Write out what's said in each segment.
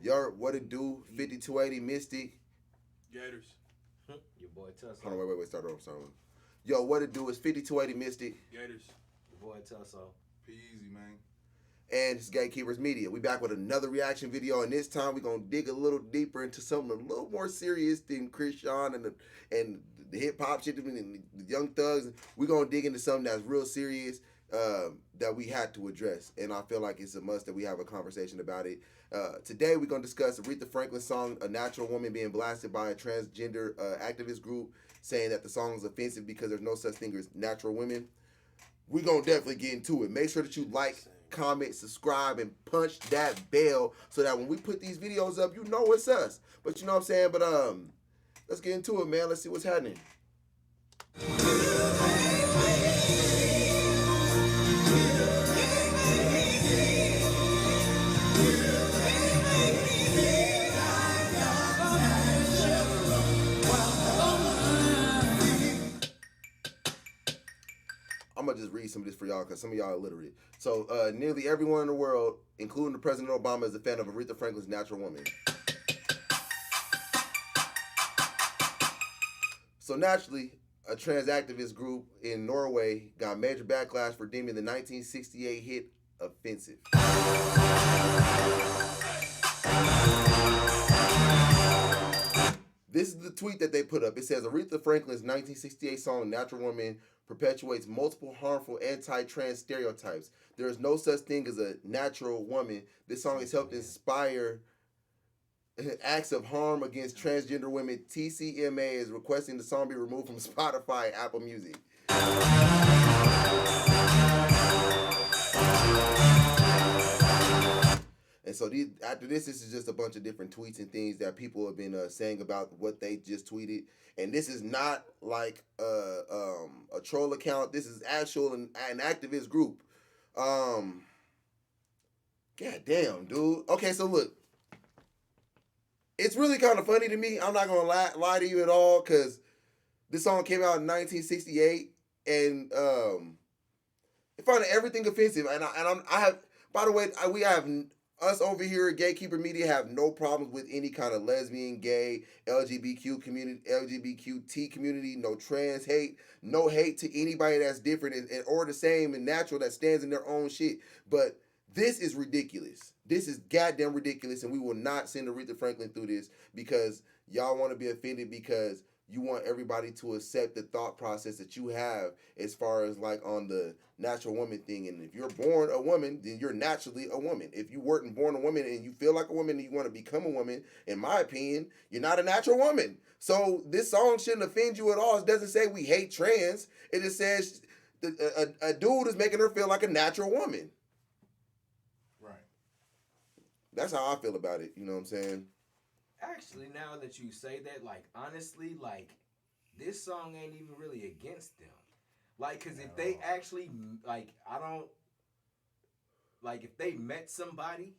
Yo, what it do? 5280 Mystic. Gators. Your boy Tusso. Hold on, wait. Start over. Yo, what it do is 5280 Mystic. Gators. Your boy Tusso. P-Easy, man. And it's Gatekeepers Media. We back with another reaction video, and this time we're gonna dig a little deeper into something a little more serious than Christian and the hip hop shit and the Young Thugs. We're gonna dig into something that's real serious that we had to address, and I feel like it's a must that we have a conversation about it. Today we're gonna discuss Aretha Franklin song "A Natural Woman" being blasted by a transgender activist group, saying that the song is offensive because there's no such thing as natural women. We're gonna definitely get into it. Make sure that you like, comment, subscribe, and punch that bell so that when we put these videos up, you know it's us. But you know what I'm saying? But let's get into it, man. Let's see what's happening. I'm gonna just read some of this for y'all because some of y'all are illiterate. So, nearly everyone in the world, including the President Obama, is a fan of Aretha Franklin's "Natural Woman." So naturally, a trans activist group in Norway got major backlash for deeming the 1968 hit offensive. This is the tweet that they put up. It says, Aretha Franklin's 1968 song "Natural Woman" perpetuates multiple harmful anti-trans stereotypes. There is no such thing as a natural woman. This song has helped inspire acts of harm against transgender women. TCMA is requesting the song be removed from Spotify and Apple Music. And so after this is just a bunch of different tweets and things that people have been saying about what they just tweeted. And this is not like a troll account. This is actual an activist group. God damn, dude. Okay, so look. It's really kind of funny to me. I'm not going to lie to you at all because this song came out in 1968. And I find everything offensive. And I have, by the way, we have... Us over here at Gatekeeper Media have no problems with any kind of lesbian, gay, LGBTQ community, LGBTQT community, no trans hate, no hate to anybody that's different and or the same and natural that stands in their own shit. But this is ridiculous. This is goddamn ridiculous, and we will not send Aretha Franklin through this because y'all want to be offended because you want everybody to accept the thought process that you have as far as like on the natural woman thing. And if you're born a woman, then you're naturally a woman. If you weren't born a woman and you feel like a woman and you want to become a woman, in my opinion, you're not a natural woman. So this song shouldn't offend you at all. It doesn't say we hate trans. It just says a dude is making her feel like a natural woman. Right. That's how I feel about it. You know what I'm saying? Actually, now that you say that, like, honestly, like, this song ain't even really against them. Like, because if they actually, like, if they met somebody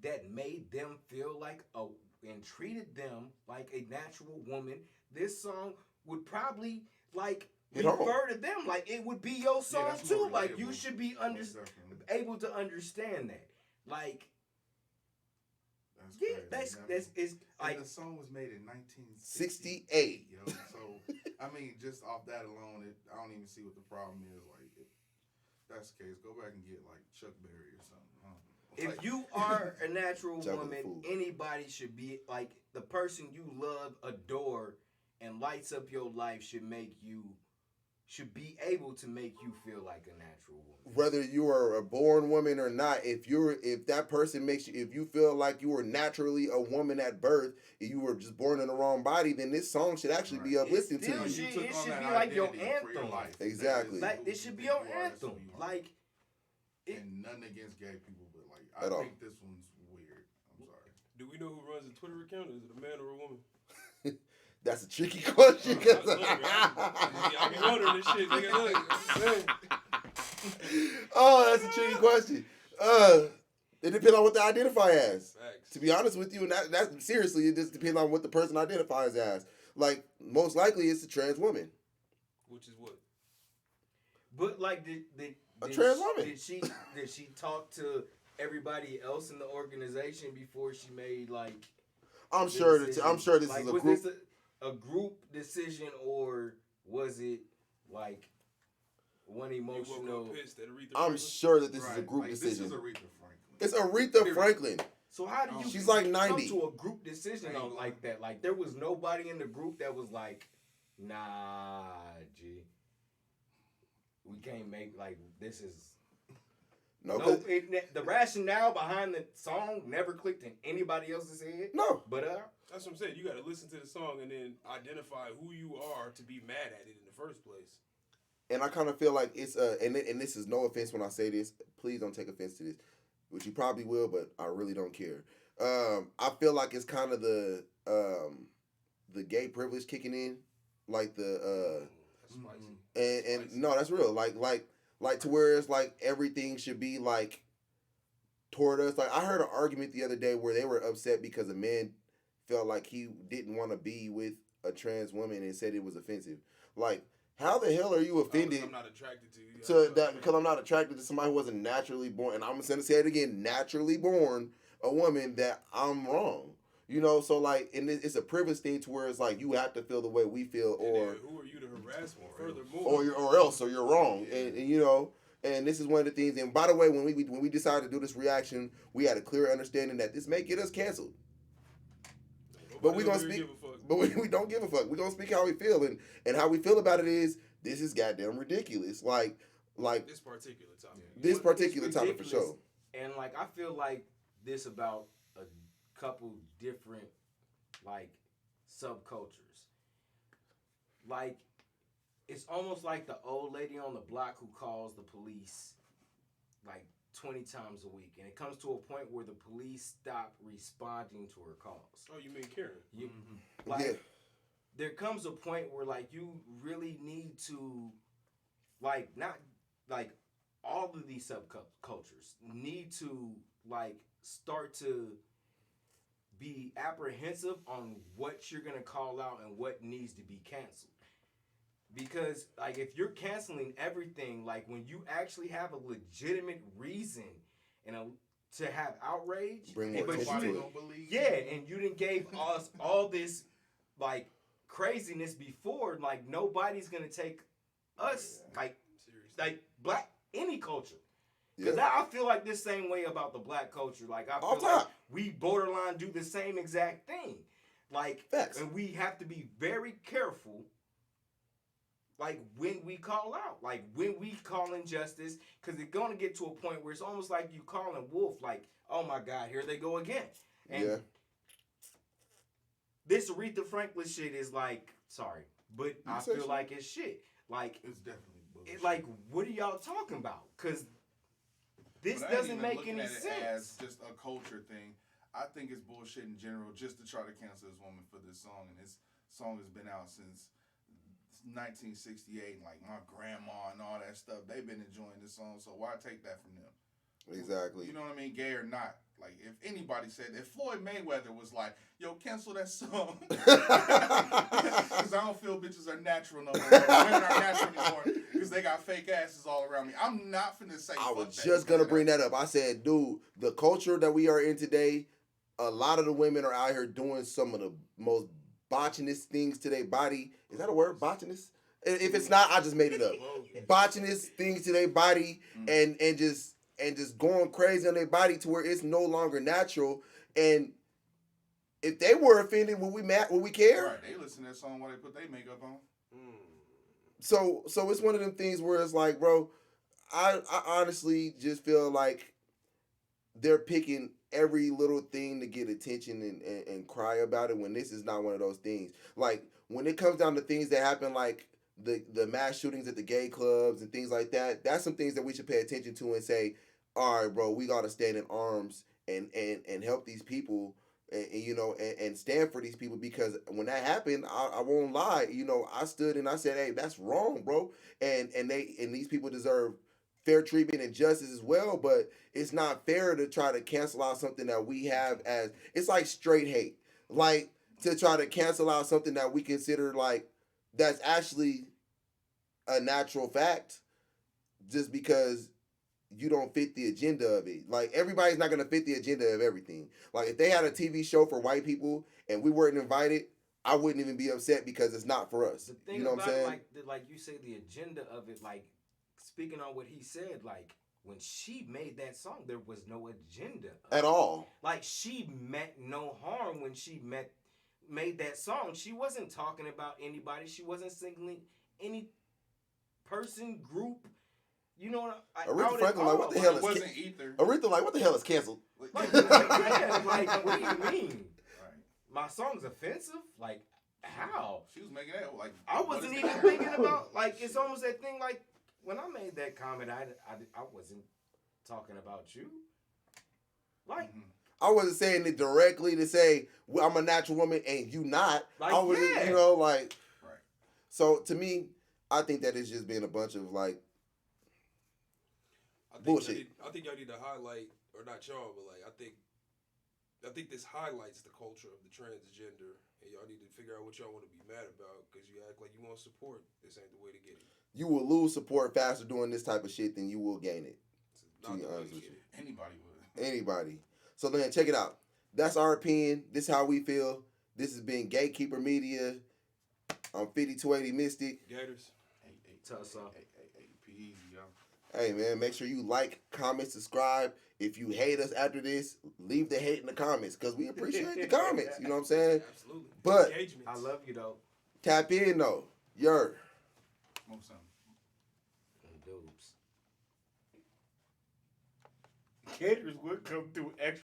that made them feel like and treated them like a natural woman, this song would probably, like, refer to them. Like, it would be your song, too. Like, you should be able to understand that. Like, that's like the song was made in 1968. Yo, so I mean, just off that alone, I don't even see what the problem is. Like, if that's the case, go back and get like Chuck Berry or something. If you are a natural woman, anybody should be like the person you love, adore, and lights up your life should be able to make you feel like a natural woman. Whether you are a born woman or not, if that person makes you, if you feel like you were naturally a woman at birth, if you were just born in the wrong body, then this song should actually be uplifting to you. It should be like your anthem. Exactly. Like it should be your anthem. Like, and nothing against gay people, but like I think this one's weird. I'm sorry. Do we know who runs the Twitter account? Is it a man or a woman? That's a tricky question. I be wondering this shit, nigga. Look, oh, that's a tricky question. It depends on what they identify as. Facts. To be honest with you, and that seriously, it just depends on what the person identifies as. Like, most likely, it's a trans woman. Which is what? But like, did a trans woman? Did she talk to everybody else in the organization before she made like? I'm sure this like, is a was group. this a group decision, or was it like one emotional? Pissed at Aretha I'm Franklin? sure that this is a group decision. This is Aretha Franklin. It's Aretha Franklin. So how do you She's like 90. come to a group decision on like that? Like there was nobody in the group that was like, nah, G, we can't make like this is. No, the rationale behind the song never clicked in anybody else's head. No, but that's what I'm saying. You got to listen to the song and then identify who you are to be mad at it in the first place. And I kind of feel like it's and this is no offense when I say this. Please don't take offense to this, which you probably will, but I really don't care. I feel like it's kind of the gay privilege kicking in, like the that's spicy. and no, that's real. Like to where it's like everything should be like toward us. Like I heard an argument the other day where they were upset because a man felt like he didn't want to be with a trans woman and said it was offensive. Like, how the hell are you offended? I'm not attracted to you. To that because I'm not attracted to somebody who wasn't naturally born, and I'm going to say it again, naturally born a woman, that I'm wrong. You know, so like, and it's a privilege thing to where it's like you have to feel the way we feel, or who are you to harass me? Furthermore, or else, or you're wrong, and you know, and this is one of the things. And by the way, when we decided to do this reaction, we had a clear understanding that this may get us canceled. But we're gonna speak. But we don't give a fuck. We're gonna speak how we feel, and how we feel about it is this is goddamn ridiculous. Like this particular topic. This particular topic for sure. And like I feel like this about a couple different like subcultures. Like it's almost like the old lady on the block who calls the police like 20 times a week, and it comes to a point where the police stop responding to her calls. Oh, you mean Karen? Like, yeah. There comes a point where like you really need to, like, not like all of these subcultures need to like start to be apprehensive on what you're gonna call out and what needs to be canceled. Because, like, if you're canceling everything, like, when you actually have a legitimate reason and to have outrage, bring more attention to it. Yeah, and you didn't gave us all this, like, craziness before, like, nobody's gonna take us, like, seriously, like, black, any culture. Because I feel like this same way about the black culture. Like, I feel like we borderline do the same exact thing. Like, facts. And we have to be very careful, like, when we call out, like, when we call injustice, because it's going to get to a point where it's almost like you calling wolf, like, oh my God, here they go again. And this Aretha Franklin shit is like, sorry, but I feel like it's shit. Like, it's definitely bullshit. Like, what are y'all talking about? Because this doesn't make any sense. As just a culture thing. I think it's bullshit in general just to try to cancel this woman for this song. And this song has been out since 1968, like my grandma and all that stuff, they've been enjoying this song, so why take that from them? Exactly. You know what I mean? Gay or not. Like, if anybody said, if Floyd Mayweather was like, yo, cancel that song. Because I don't feel bitches are natural no more. Women are natural anymore because they got fake asses all around me. I'm not finna say I was just going to bring that up. I said, dude, the culture that we are in today, a lot of the women are out here doing some of the most botchinist things to their body. Is that a word? Botchinist? If it's not, I just made it up. Botchinist things to their body and just going crazy on their body to where it's no longer natural. And if they were offended, would we care? Right, they listen to that song while they put their makeup on. So it's one of them things where it's like, bro, I honestly just feel like they're picking every little thing to get attention and cry about it when this is not one of those things. Like, when it comes down to things that happen, like the mass shootings at the gay clubs and things like that, that's some things that we should pay attention to and say, all right, bro, we got to stand in arms and help these people and you know, and stand for these people, because when that happened, I won't lie, you know, I stood and I said, hey, that's wrong, bro. And these people deserve fair treatment and justice as well, but it's not fair to try to cancel out something that we have as, it's like straight hate. Like, to try to cancel out something that we consider like, that's actually a natural fact, just because you don't fit the agenda of it. Like everybody's not gonna fit the agenda of everything. Like if they had a TV show for white people and we weren't invited, I wouldn't even be upset because it's not for us. The thing You know what I'm saying? like you say, the agenda of it, like speaking on what he said, like when she made that song, there was no agenda At all. Like she meant no harm when she made that song. She wasn't talking about anybody. She wasn't singling any person, group. You know, Aretha Franklin, like, what the hell is wasn't either. Aretha, like, what the hell is canceled? Like, like, what do you mean? Right. My song's offensive? Like, how? She was making that like. I wasn't even thinking about, like, it's almost that thing, like, when I made that comment, I wasn't talking about you. Like, I wasn't saying it directly to say, well, I'm a natural woman and you not. Like, I was, yeah. you know, like. Right. So, to me, I think that it's just been a bunch of, like, bullshit. I think y'all need to highlight, or not y'all, but like I think this highlights the culture of the transgender, and y'all need to figure out what y'all want to be mad about because you act like you want support. This ain't the way to get it. You will lose support faster doing this type of shit than you will gain it. To be honest with you, Anybody would. Anybody. So then check it out. That's our opinion. This is how we feel. This has been Gatekeeper Media. I'm 5280 Mystic. Gators. Hey, Tussa. easy, y'all. Hey, man, make sure you like, comment, subscribe. If you hate us after this, leave the hate in the comments because we appreciate the comments. You know what I'm saying? Absolutely. But Engagements. I love you, though. tap in, though. Yer. Most something. Dubes. Gators would come through extra.